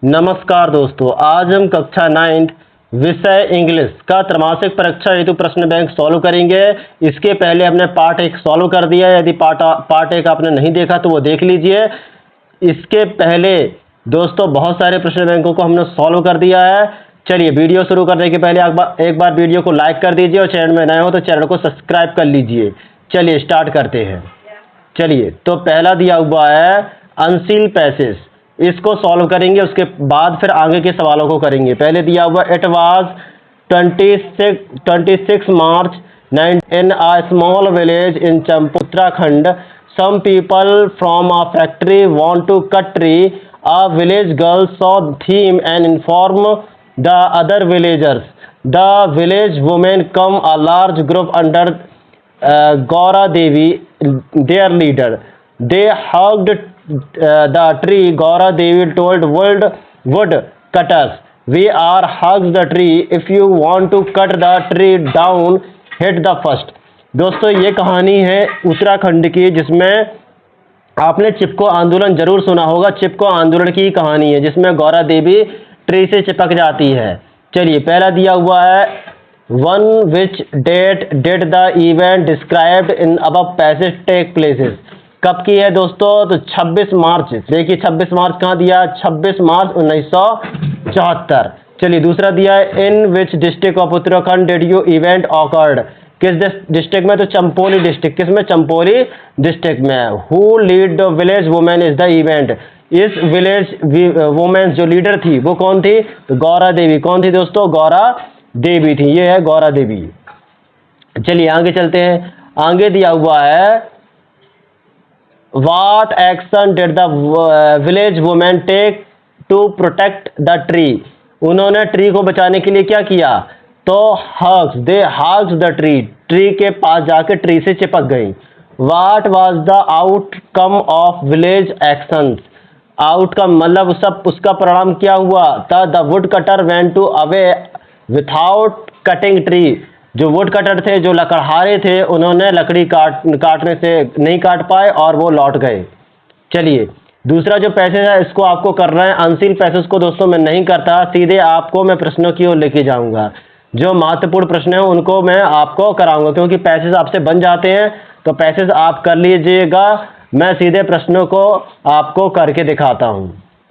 नमस्कार दोस्तों, आज हम कक्षा 9 विषय इंग्लिश का त्रैमासिक परीक्षा हेतु प्रश्न बैंक सॉल्व करेंगे। इसके पहले हमने पार्ट 1 सॉल्व कर दिया है। यदि पार्ट 1 आपने नहीं देखा तो वो देख लीजिए। इसके पहले दोस्तों बहुत सारे प्रश्न बैंकों को हमने सॉल्व कर दिया है। चलिए वीडियो शुरू करने के पहले एक बार वीडियो को लाइक कर दीजिए और चैनल में नए हो तो चैनल को सब्सक्राइब कर लीजिए। चलिए स्टार्ट करते हैं। चलिए तो पहला दिया हुआ है अनसील पैसेज, इसको सॉल्व करेंगे, उसके बाद फिर आगे के सवालों को करेंगे। पहले दिया हुआ it was 26 March in a small village in Champu Uttarakhand some people from a factory want to cut tree a village girl saw them and inform the other villagers the village women come a large group under Gaura Devi, their leader. They hugged the tree. Gaura Devi told wood cutters, "We are hugs the tree. If you want to cut the tree down, hit the first." दोस्तों ये कहानी है उत्तराखंड की, जिसमें आपने चिपको आंदोलन जरूर सुना होगा। चिपको आंदोलन की कहानी है जिसमें गौरा देवी ट्री से चिपक जाती है। चलिए पहला दिया हुआ है one which date did the event described in above passage take places. कब की है दोस्तों? तो 26 मार्च। देखिए 26 मार्च कहाँ दिया? 26 मार्च 1974। चलिए दूसरा दिया है in which district of Uttarakhand did you event occurred. किस डिस्ट्रिक्ट में? तो चंपोली डिस्ट्रिक्ट। किस में? चंपोली डिस्ट्रिक्ट में। Who lead the village women is the event. इस विलेज वुमेन जो लीडर थी वो कौन थी? तो गौरा देवी। कौन थी दोस्तों? गौरा देवी थी। ये है गौरा देवी। चलिए आगे चलते हैं। आगे दिया हुआ है what action did the village women take to protect the tree. उन्होंने ट्री को बचाने के लिए क्या किया? तो hugs, they hugs the tree. Tree के पास जाके ट्री से चिपक गई। What was the outcome of village actions. Outcome मतलब उसका परिणाम क्या हुआ था? The wood cutter went to away without cutting tree. जो वुड कटर थे, जो लकड़हारे थे, उन्होंने लकड़ी काटने से नहीं काट पाए और वो लौट गए। चलिए दूसरा जो पैसेज है इसको आपको करना है। अनसील पैसेज को दोस्तों मैं नहीं करता, सीधे आपको मैं प्रश्नों की ओर लेके जाऊंगा। जो महत्वपूर्ण प्रश्न है उनको मैं आपको कराऊंगा, क्योंकि पैसेज आपसे बन जाते हैं तो पैसेज आप कर लीजिएगा। मैं सीधे प्रश्नों को आपको करके दिखाता हूं।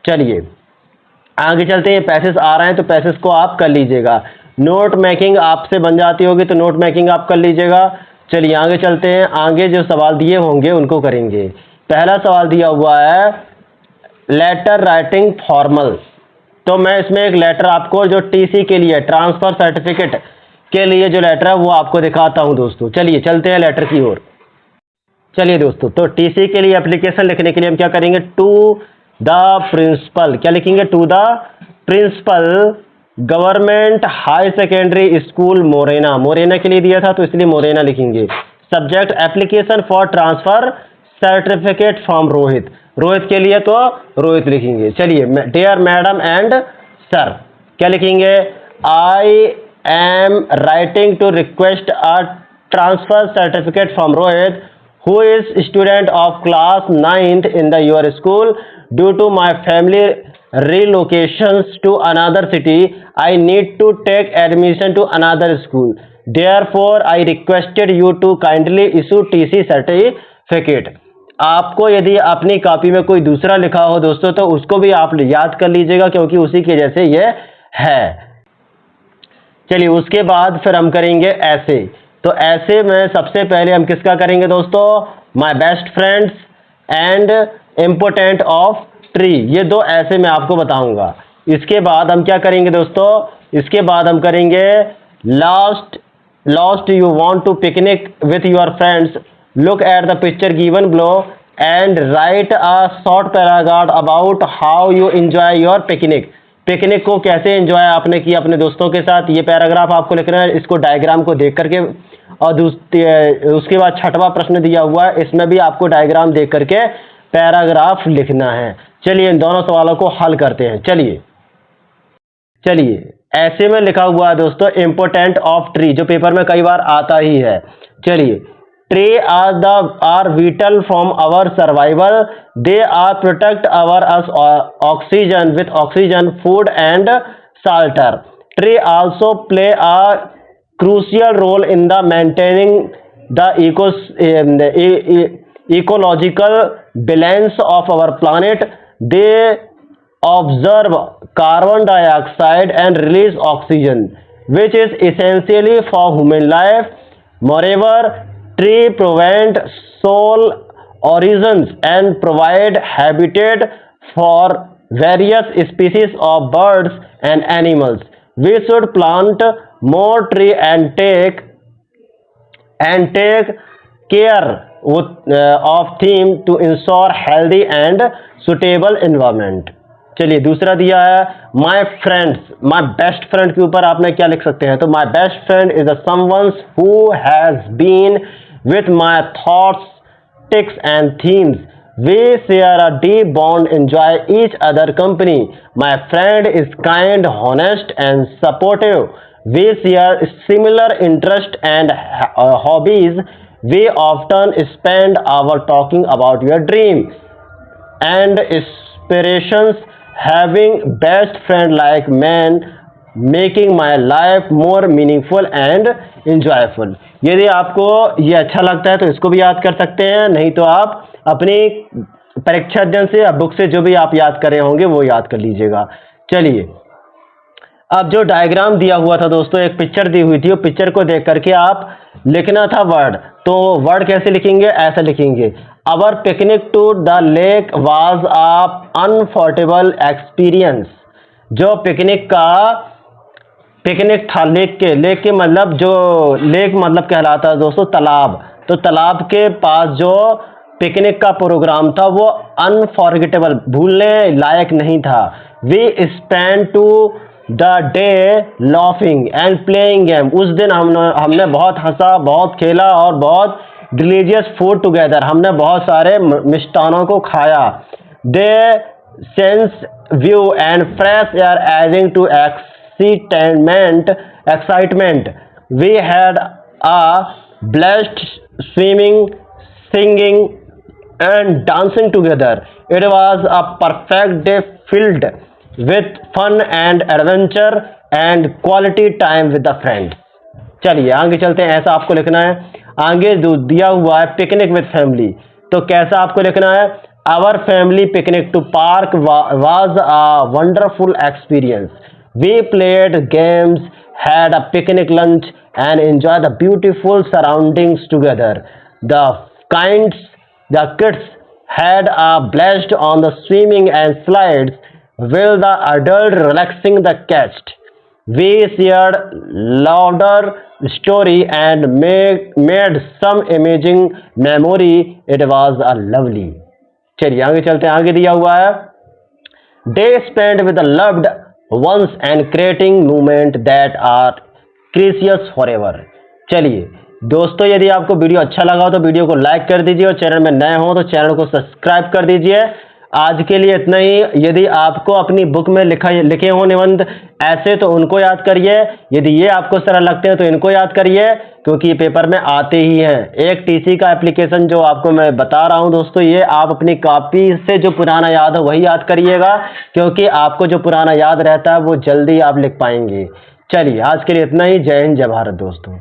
चलिए आगे चलते हैं। पैसेज आ रहे हैं तो पैसेज को आप कर लीजिएगा। नोट मेकिंग आपसे बन जाती होगी तो नोट मेकिंग आप कर लीजिएगा। चलिए आगे चलते हैं। आगे जो सवाल दिए होंगे उनको करेंगे। पहला सवाल दिया हुआ है लेटर राइटिंग फॉर्मल। तो मैं इसमें एक लेटर आपको जो टीसी के लिए, ट्रांसफर सर्टिफिकेट के लिए जो लेटर है वो आपको दिखाता हूं दोस्तों। चलिए चलते हैं लेटर की ओर। चलिए दोस्तों, तो टीसी के लिए एप्लीकेशन लिखने के लिए हम क्या करेंगे? To the principal. क्या लिखेंगे? To the principal government high secondary school Morena. Morena के लिए दिया था तो इसलिए मोरेना लिखेंगे। Subject application for transfer certificate from Rohit. Rohit के लिए तो रोहित लिखेंगे। चलिए डियर मैडम एंड सर क्या लिखेंगे? I am writing to request a transfer certificate from Rohit who is student of class 9th in the your school. Due to my family relocations to another city, I need to take admission to another school. Therefore I requested you to kindly issue TC certificate. आपको यदि अपनी copy में कोई दूसरा लिखा हो दोस्तों तो उसको भी आप याद कर लीजिएगा, क्योंकि उसी के जैसे ये है। चलिए उसके बाद फिर हम करेंगे ऐसे। तो ऐसे में सबसे पहले हम किसका करेंगे दोस्तों? My best friends and important of tree. ये दो ऐसे मैं आपको बताऊंगा। इसके बाद हम क्या करेंगे दोस्तों? इसके बाद हम करेंगे last you want to picnic with your friends, look at the picture given below and write a short paragraph about how you enjoy your picnic. Picnic को कैसे एंजॉय आपने किया अपने दोस्तों के साथ, ये पैराग्राफ आपको लिखना है। इसको डायग्राम को देख करके, और उसके बाद छठवां प्रश्न दिया हुआ है, इसमें भी आपको डायग्राम देख करके पैराग्राफ लिखना है। चलिए इन दोनों सवालों को हल करते हैं। चलिए ऐसे में लिखा हुआ है दोस्तों इम्पोर्टेंट ऑफ ट्री, जो पेपर में कई बार आता ही है। चलिए Tree are vital from our survival. They are protect us oxygen with oxygen, food and shelter. Tree also play a crucial role in the maintaining the ecological balance of our planet. They absorb carbon dioxide and release oxygen, which is essentially for human life. Moreover, trees prevent soil erosion and provide habitat for various species of birds and animals. We should plant more trees and take care of them to ensure healthy and suitable environment. चलिए दूसरा दिया है my friends, my best friend के ऊपर आपने क्या लिख सकते हैं? तो my best friend is a someone who has been with my thoughts, ticks and themes. We share a deep bond, enjoy each other company. My friend is kind, honest, and supportive. We share similar interests and hobbies. We often spend hours talking about your dreams and aspirations. Having best friend like man making my life more meaningful and enjoyable. यदि आपको ये अच्छा लगता है तो इसको भी याद कर सकते हैं, नहीं तो आप अपनी परीक्षा अध्ययन से या बुक से जो भी आप याद कर रहे होंगे वो याद कर लीजिएगा. चलिए अब जो डायग्राम दिया हुआ था दोस्तों, एक पिक्चर दी हुई थी, वो पिक्चर को देख करके आप लिखना था वर्ड. तो वर्ड कैसे लिखेंगे? ऐसा लिखेंगे, our picnic to the lake was a uncomfortable experience. जो पिकनिक था लेक के मतलब जो लेक मतलब कहलाता है दोस्तों तालाब. तो तालाब के पास जो पिकनिक का प्रोग्राम था वो अनफॉरगेटेबल, भूलने लायक नहीं था. We spend to the day laughing and playing game. उस दिन हमने बहुत हंसा, बहुत खेला और बहुत डिलीजियस फूड टुगेदर. हमने बहुत सारे मिष्टानों को खाया. The scenic view and fresh air adding to excitement. We had a blast swimming, singing and dancing together. It was a perfect day filled with fun and adventure and quality time with the friends. चलिए आगे चलते हैं. ऐसा आपको लिखना है. आगे जो दिया हुआ है पिकनिक विद फैमिली, तो कैसा आपको लिखना है? Our family picnic to park was a wonderful experience. We played games, had a picnic lunch, and enjoyed the beautiful surroundings together. The kids had a blast on the swimming and slides, while the adult relaxing the cast. We shared laughter, story, and made some amazing memory. It was a lovely. चलिए आगे चलते हैं. आगे दिया हुआ है day spent with the loved ones and creating moment that are precious forever. चलिए दोस्तों, यदि आपको वीडियो अच्छा लगा हो तो वीडियो को लाइक कर दीजिए और चैनल में नए हो तो चैनल को सब्सक्राइब कर दीजिए. आज के लिए इतना ही. यदि आपको अपनी बुक में लिखे हो निबंध ऐसे तो उनको याद करिए. यदि ये आपको सरल लगते हैं तो इनको याद करिए, क्योंकि ये पेपर में आते ही हैं. एक टीसी का एप्लीकेशन जो आपको मैं बता रहा हूं दोस्तों, ये आप अपनी कॉपी से जो पुराना याद है वही याद करिएगा, क्योंकि आपको जो पुराना याद रहता है वो जल्दी आप लिख पाएंगे. चलिए आज के लिए इतना ही. जय हिंद, जय भारत दोस्तों.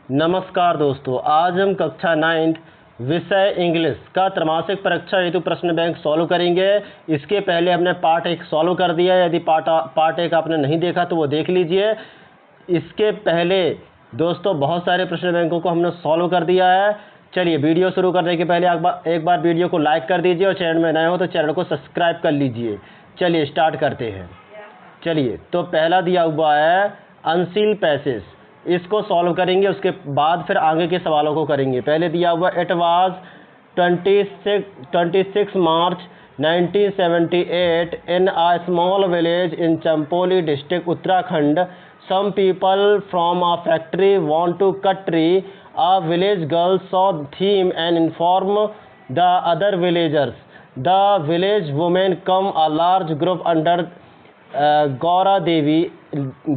नमस्कार दोस्तों, आज हम कक्षा 9 विषय इंग्लिश का त्रैमासिक परीक्षा हेतु प्रश्न बैंक सॉल्व करेंगे. इसके पहले हमने पार्ट 1 सॉल्व कर दिया है. यदि पार्ट 1 आपने नहीं देखा तो वो देख लीजिए. इसके पहले दोस्तों बहुत सारे प्रश्न बैंकों को हमने सॉल्व कर दिया है. चलिए वीडियो शुरू करने के पहले एक बार वीडियो को लाइक कर दीजिए और चैनल में नए हो तो चैनल को सब्सक्राइब कर लीजिए. चलिए स्टार्ट करते हैं. चलिए तो पहला दिया हुआ है अनसील पैसेज, इसको सॉल्व करेंगे, उसके बाद फिर आगे के सवालों को करेंगे. पहले दिया हुआ it was 26 March 1978 in a small village in Chamoli district Uttarakhand. Some people from a factory want to cut tree. A village girl saw them and informed the other villagers. The village women come a large group under Gaura Devi,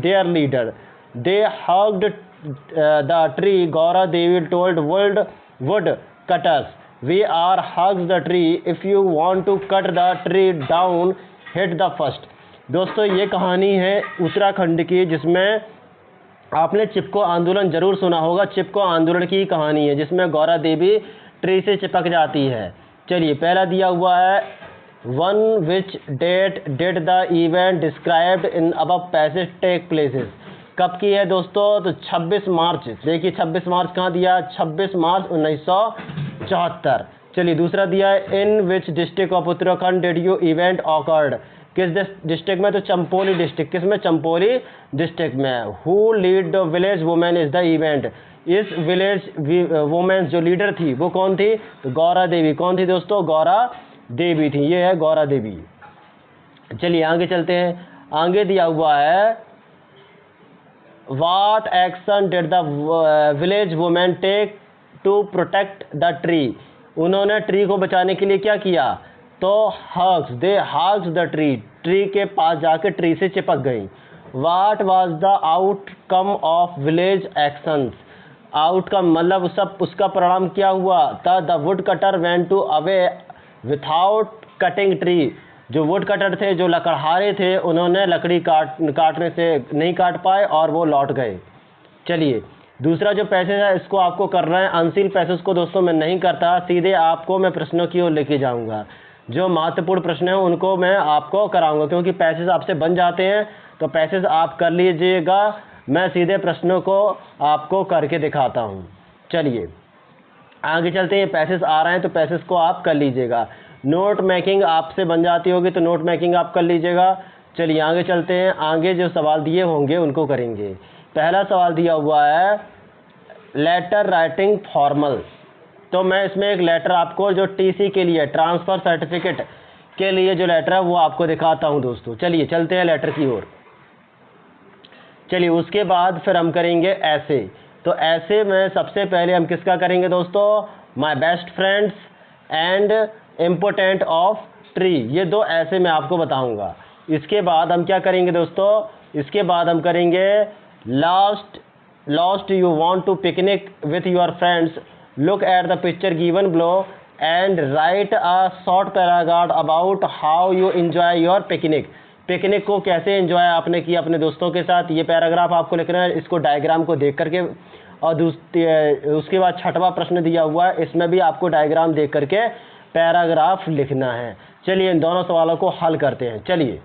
their leader. They hugged the tree, Gaura Devi told wood cutters. We are hugs the tree. If you want to cut the tree down, hit the first. दोस्तों ये कहानी है उत्तराखंड की, जिसमें आपने चिपको आंदोलन जरूर सुना होगा। चिपको आंदोलन की कहानी है जिसमें गौरा देवी ट्री से चिपक जाती है। चलिए पहला दिया हुआ है, one which date did the event described in above passage take places. कब की है दोस्तों? तो 26 मार्च। देखिए 26 मार्च कहाँ दिया? 26 मार्च 1974। चलिए दूसरा दिया है, in which district of Uttarakhand did you event occurred. किस डिस्ट्रिक्ट में? तो चंपोली डिस्ट्रिक्ट। किस में? चंपोली डिस्ट्रिक्ट में। Who lead the village women is the event. इस विलेज वुमेन जो लीडर थी वो कौन थी? तो गौरा देवी। कौन थी दोस्तों? गौरा देवी थी। ये है गौरा देवी। चलिए आगे चलते हैं। आगे दिया हुआ है, what action did the village women take to protect the tree. उन्होंने ट्री को बचाने के लिए क्या किया? तो they hugs the tree. Tree के पास जाकर ट्री से चिपक गई। What was the outcome of village actions. Outcome मतलब उसका परिणाम क्या हुआ था? The wood cutter went to away without cutting tree. जो वुड कटर थे, जो लकड़हारे थे, उन्होंने लकड़ी काटने से नहीं काट पाए और वो लौट गए। चलिए दूसरा जो पैसेज है इसको आपको करना है। अनसील पैसेज को दोस्तों मैं नहीं करता, सीधे आपको मैं प्रश्नों की ओर लेके जाऊंगा। जो महत्वपूर्ण प्रश्न है उनको मैं आपको कराऊंगा, क्योंकि पैसेज आपसे बन जाते हैं तो पैसेज आप कर लीजिएगा, मैं सीधे प्रश्नों को आपको करके दिखाता हूँ। चलिए आगे चलते हैं। पैसेज आ रहे हैं तो पैसेज को आप कर लीजिएगा। नोट मेकिंग आपसे बन जाती होगी तो नोट मेकिंग आप कर लीजिएगा। चलिए आगे चलते हैं। आगे जो सवाल दिए होंगे उनको करेंगे। पहला सवाल दिया हुआ है, लेटर राइटिंग फॉर्मल। तो मैं इसमें एक लेटर आपको जो टीसी के लिए, ट्रांसफ़र सर्टिफिकेट के लिए जो लेटर है वो आपको दिखाता हूं दोस्तों। चलिए चलते हैं लेटर की ओर। चलिए उसके बाद फिर हम करेंगे ऐसे। तो ऐसे में सबसे पहले हम किसका करेंगे दोस्तों? My best friends and important of tree. ये दो ऐसे मैं आपको बताऊंगा। इसके बाद हम क्या करेंगे दोस्तों? इसके बाद हम करेंगे last you want to picnic with your friends, look at the picture given below and write a short paragraph about how you enjoy your picnic. Picnic को कैसे एंजॉय आपने किया अपने दोस्तों के साथ, ये पैराग्राफ आपको लिखना है। इसको डायग्राम को देख करके, और उसके बाद छठवां प्रश्न दिया हुआ है, इसमें भी आपको डायग्राम देख करके पैराग्राफ लिखना है। चलिए इन दोनों सवालों को हल करते हैं। चलिए